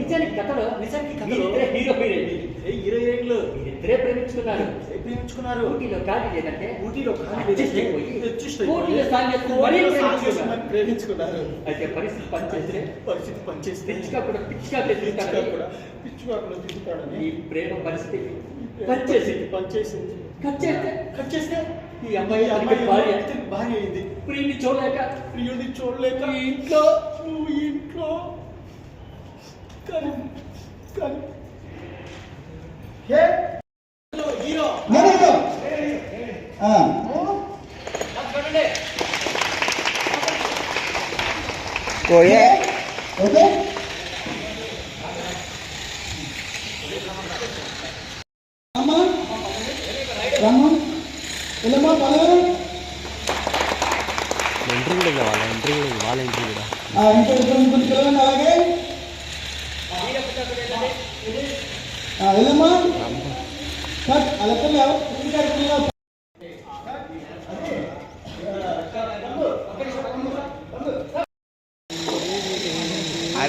నిజానికి కథలో హీరో హీరోయిన్లు ఇద్దరే ప్రేమించుకున్నారు. ఊటీలో ఖాళీ లేదంటే ప్రేమించుకున్నారు. అయితే పరిస్థితి పనిచేస్తే పిచ్చిగా తిరుగుతాడని ఈ ప్రేమ పరిస్థితి పనిచేసింది. కట్ చేస్తే ఈ అమ్మాయి భార్య అయింది. ప్రియుని చూడలేక ఇంట్లో హీరో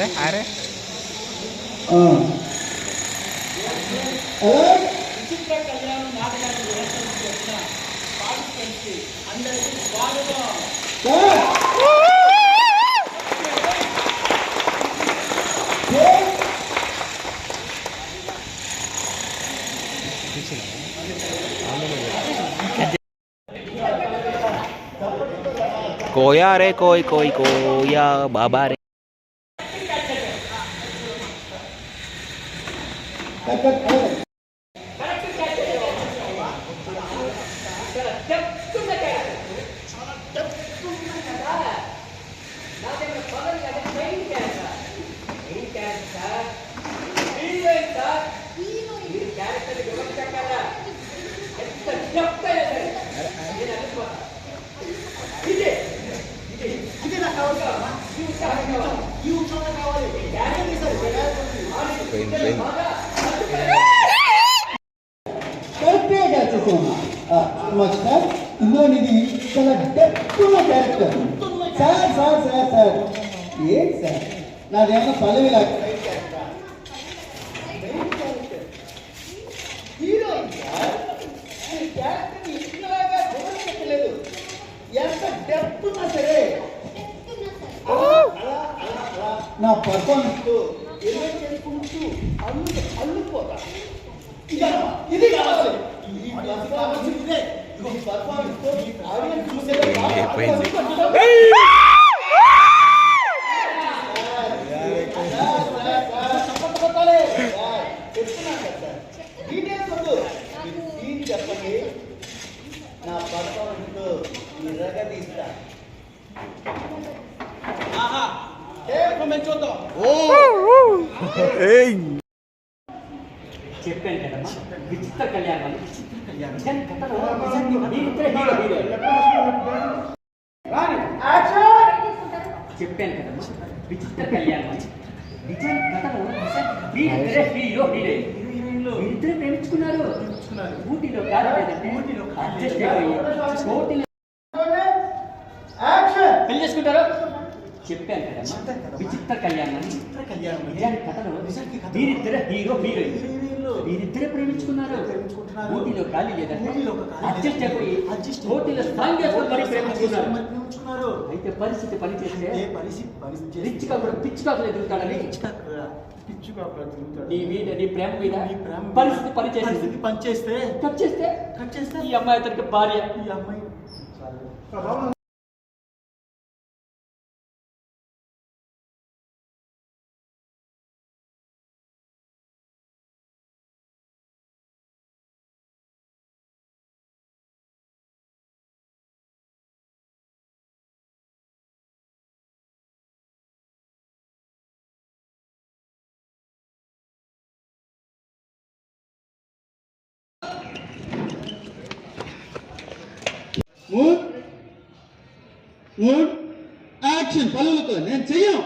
అరే విచిత్ర కళ్యాణం నాటకాన్ని చేస్తున్న పార్టిసిపెంట్స్కి అందరికీ స్వాగతం. कोया रे कोई कोया बाबा रे ఇందులో ఇది చాలా డెప్త్ ఉన్న క్యారెక్టర్. సార్ ఏంటి సార్ నాదేమన్నా పల్లవి లాగా ఎంత డెప్త్ ఉన్నా సరే నా పర్ఫార్మెన్స్ చేసుకుంటూ అల్లుపోతా. ఇది కావాలి. చెప్పండి నా పర్ఫార్మెన్స్ తీస్తా. చెప్పాను కదమ్మా, విచిత్ర కళ్యాణం. కథలో చెప్పాను కదమ్మా, విచిత్ర కళ్యాణం. నిజానికి కథలో హీరో హీరోయిన్లు ఇద్దరే ప్రేమించుకున్నారు. ఊటీలో కాదు లేదంటే పెళ్లి చేసుకుంటారు. చెప్పాను కదమ్మా, విచిత్ర కళ్యాణం. నిజానికి కథలో వీరిద్దరే హీరో హీరోయిన్ వీరిద్దరే ప్రేమించుకున్నారు. ఊటీలో ఖాళీ లేదంటే అడ్జస్ట్ అయిపోయి ఊటీలో స్థానం చేసుకుని మరీ ప్రేమించుకున్నారు. అయితే పరిస్థితి పనిచేస్తే రిచ్గా కూడా పిచ్చికాకులు ఎదుగుతాడని నీ ప్రేమ మీద పరిస్థితి పనిచేస్తే కట్ చేస్తే ఈ అమ్మాయి అతనికి భార్య. ఈ అమ్మాయి యాక్షన్ పనులతో నేను చెయ్యం.